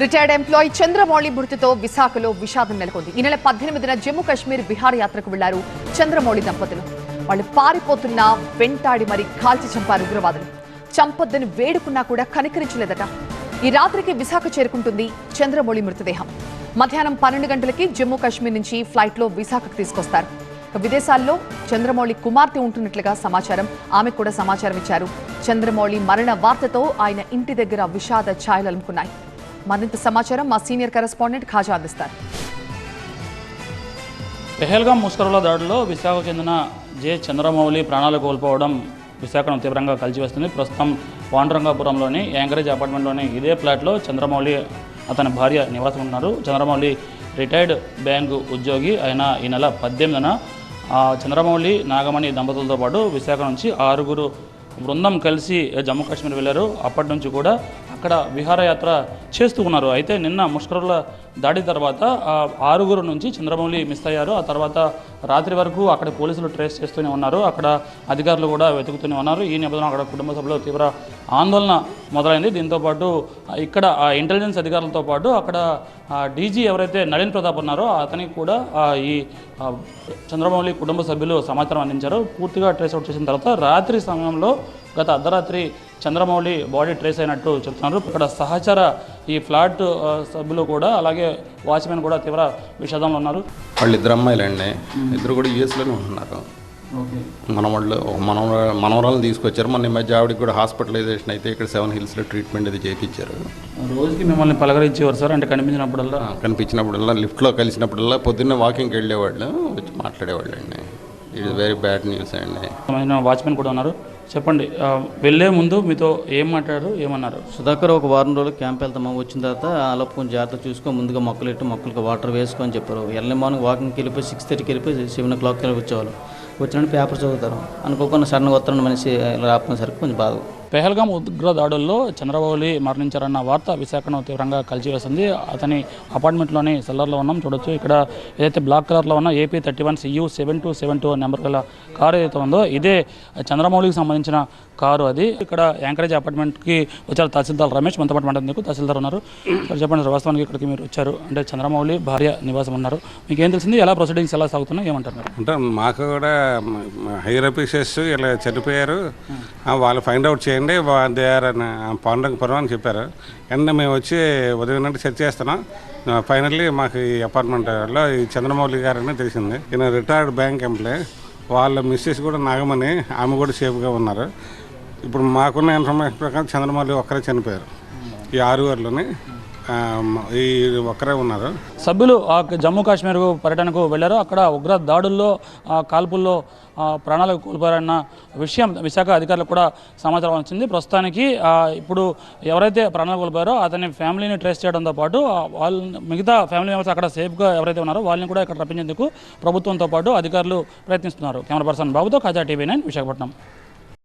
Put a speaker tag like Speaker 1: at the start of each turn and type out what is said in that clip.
Speaker 1: Retired employee Chandramouli మృతితో విశాఖలో విషాదం నెలకొంది. ఈ నెల 18న జమ్మూ కాశ్మీర్ బిహార్ యాత్రకు వెళ్లారు చంద్రమౌళి దంపతులు. వాళ్ళు పారిపోతున్న వెంటాడి మరి కాల్చి చంపారు ఉగ్రవాదులు. చంపొద్దని వేడుకున్నా కూడా కనికరించలేదట. ఈ రాత్రికి విశాఖ చేరుకుంటుంది చంద్రమౌళి మృతదేహం. మధ్యాహ్నం 12 గంటలకి జమ్మూ కాశ్మీర్ నుంచి ఫ్లైట్లో విశాఖకు తీసుకొస్తారు. విదేశాల్లో చంద్రమౌళి కుమార్తె ఉంటున్నట్లుగా సమాచారం. ఆమె కూడా సమాచారం ఇచ్చారు. చంద్రమౌళి మరణ వార్తతో ఆయన ఇంటి దగ్గర విషాద ఛాయలు అలుముకున్నాయి. మరింత సమాచారం మా సీనియర్ కరెస్పాండెంట్ ఖాజా అందిస్తారు.
Speaker 2: పెహల్గాం ముష్కరుల దాడిలో విశాఖకు చెందిన జె చంద్రమౌళి ప్రాణాలు కోల్పోవడం విశాఖను తీవ్రంగా కలిసివేస్తుంది. ప్రస్తుతం పాండురంగాపురంలోని యాంకరేజ్ అపార్ట్మెంట్లోని ఇదే ఫ్లాట్లో చంద్రమౌళి అతని భార్య నివాసం ఉన్నారు. చంద్రమౌళి రిటైర్డ్ బ్యాంకు ఉద్యోగి. ఆయన ఈ నెల 18న చంద్రమౌళి నాగమణి దంపతులతో పాటు విశాఖ నుంచి 6 బృందం కలిసి జమ్మూ కాశ్మీర్ వెళ్ళారు. అప్పటి నుంచి కూడా అక్కడ విహారయాత్ర చేస్తూ ఉన్నారు. అయితే నిన్న ముష్కరుల దాడి తర్వాత 6 నుంచి చంద్రమౌళి మిస్ అయ్యారు. ఆ తర్వాత రాత్రి వరకు అక్కడ పోలీసులు ట్రేస్ చేస్తూనే ఉన్నారు. అక్కడ అధికారులు కూడా వెతుకుతూనే ఉన్నారు. ఈ నేపథ్యంలో అక్కడ కుటుంబ సభ్యులు తీవ్ర ఆందోళన మొదలైంది. దీంతోపాటు ఇక్కడ ఇంటెలిజెన్స్ అధికారులతో పాటు అక్కడ డీజీ ఎవరైతే నళిన్ ప్రతాప్ ఉన్నారో అతనికి కూడా ఈ చంద్రమౌళి కుటుంబ సభ్యులు సమాచారం అందించారు. పూర్తిగా ట్రేస్ అవుట్ చేసిన తర్వాత రాత్రి సమయంలో గత అర్ధరాత్రి చంద్రమౌళి బాడీ ట్రేస్ అయినట్టు చెప్తున్నారు. ఇక్కడ సహచర ఈ ఫ్లాట్ సభ్యులు కూడా అలాగే వాచ్మెన్ కూడా తీవ్ర విషాదంలో ఉన్నారు.
Speaker 3: వాళ్ళు 2 అమ్మాయిలండి. ఇద్దరు కూడా యూఎస్లోనే ఉంటున్నారు. మనవరాలను తీసుకొచ్చారు. మొన్న ఈ మధ్య ఆవిడకి కూడా హాస్పిటలైజేషన్ అయితే ఇక్కడ 7 హిల్స్లో ట్రీట్మెంట్ అది చేయించారు.
Speaker 2: రోజుకి మిమ్మల్ని పలకరించేవారు సార్? అంటే
Speaker 3: కనిపించినప్పుడల్లా లిఫ్ట్లో కలిసినప్పుడల్లా పొద్దున్నే వాకింగ్కి వెళ్ళేవాళ్ళు, వచ్చి మాట్లాడేవాళ్ళు అండి. It is very bad news అండి.
Speaker 2: వాచ్మెన్ కూడా ఉన్నారు. చెప్పండి, వెళ్ళే ముందు మీతో ఏం మాట్లాడారు, ఏమన్నారు?
Speaker 4: సుధాకర్ ఒక వారం రోజులు క్యాంప్ వెళ్తాము, వచ్చిన తర్వాత ఆలోపు కొంచెం జాగ్రత్త చూసుకొని ముందుగా మొక్కలకి వాటర్ వేసుకొని చెప్పారు. ఎర్లీ మార్నింగ్ వాకింగ్కి వెళ్ళిపోయి 6:30కి వెళ్ళిపోయి 7 o'clockకి వచ్చేవాళ్ళు. వచ్చినట్టు పేపర్ చదువుతారు. అనుకోకుండా సడన్గా వస్తారని మనిషి రాకపోయేసరికి కొంచెం బాధ.
Speaker 2: పెహల్గాం ఉగ్ర దాడుల్లో చంద్రమౌళి మరణించారన్న వార్త విశాఖను తీవ్రంగా కలిచివేస్తుంది. అతని అపార్ట్మెంట్లోని సెల్లర్లో ఉన్నాం. చూడొచ్చు ఇక్కడ ఏదైతే బ్లాక్ కలర్లో ఉన్న AP 31 CU 7272 నెంబర్ గల కారు ఏదైతే ఉందో ఇదే చంద్రమౌళికి సంబంధించిన కారు. అది ఇక్కడ యాంకరేజ్ అపార్ట్మెంట్కి వచ్చారు తహసీల్దార్ రమేష్. మనతో పాటు మాట్లాడేందుకు తహసీల్దార్ ఉన్నారు. చెప్పండి, వాస్తవానికి ఇక్కడికి మీరు వచ్చారు అంటే చంద్రమౌళి భార్య నివాసం ఉన్నారు. మీకు ఏం తెలిసింది? ఎలా ప్రొసీడింగ్స్ ఎలా సాగుతున్నాయి, ఏమంటారు?
Speaker 5: అంటే మాకు కూడా హైయర్ ఆఫీసర్స్ ఇలా చనిపోయారు, వాళ్ళు ఫైండ్ అవుట్ చేయండి, దే ఆర్ అని పాండురంగపురం అని చెప్పారు. వెంటనే మేము వచ్చి ఉదయం నుండి సెర్చ్ చేస్తున్నాం. ఫైనల్లీ మాకు ఈ అపార్ట్మెంట్లో ఈ చంద్రమౌళి గారని తెలిసింది. ఈయన రిటైర్డ్ బ్యాంక్ ఎంప్లాయ్. వాళ్ళ మిస్సెస్ కూడా నాగమణి, ఆమె కూడా సేఫ్గా ఉన్నారు. ఇప్పుడు మాకున్న ఇన్ఫర్మేషన్ ప్రకారం చంద్రమౌళి ఒక్కరే చనిపోయారు. ఈ 6 ఈ ఒక్కరే ఉన్నారు.
Speaker 2: సభ్యులు జమ్మూ కాశ్మీర్ పర్యటనకు వెళ్లారు. అక్కడ ఉగ్ర దాడుల్లో కాల్పుల్లో ప్రాణాలకు కోల్పోయారన్న విషయం విశాఖ అధికారులకు కూడా సమాచారం వచ్చింది. ప్రస్తుతానికి ఇప్పుడు ఎవరైతే ప్రాణాలు కోల్పోయారో అతని ఫ్యామిలీని ట్రేస్ చేయడంతో పాటు వాళ్ళు మిగతా ఫ్యామిలీ మెంబర్స్ అక్కడ సేఫ్గా ఎవరైతే ఉన్నారో వాళ్ళని కూడా ఇక్కడ రప్పించేందుకు ప్రభుత్వంతో పాటు అధికారులు ప్రయత్నిస్తున్నారు. కెమెరా పర్సన్ బాబుతో ఖాజా TV9 విశాఖపట్నం.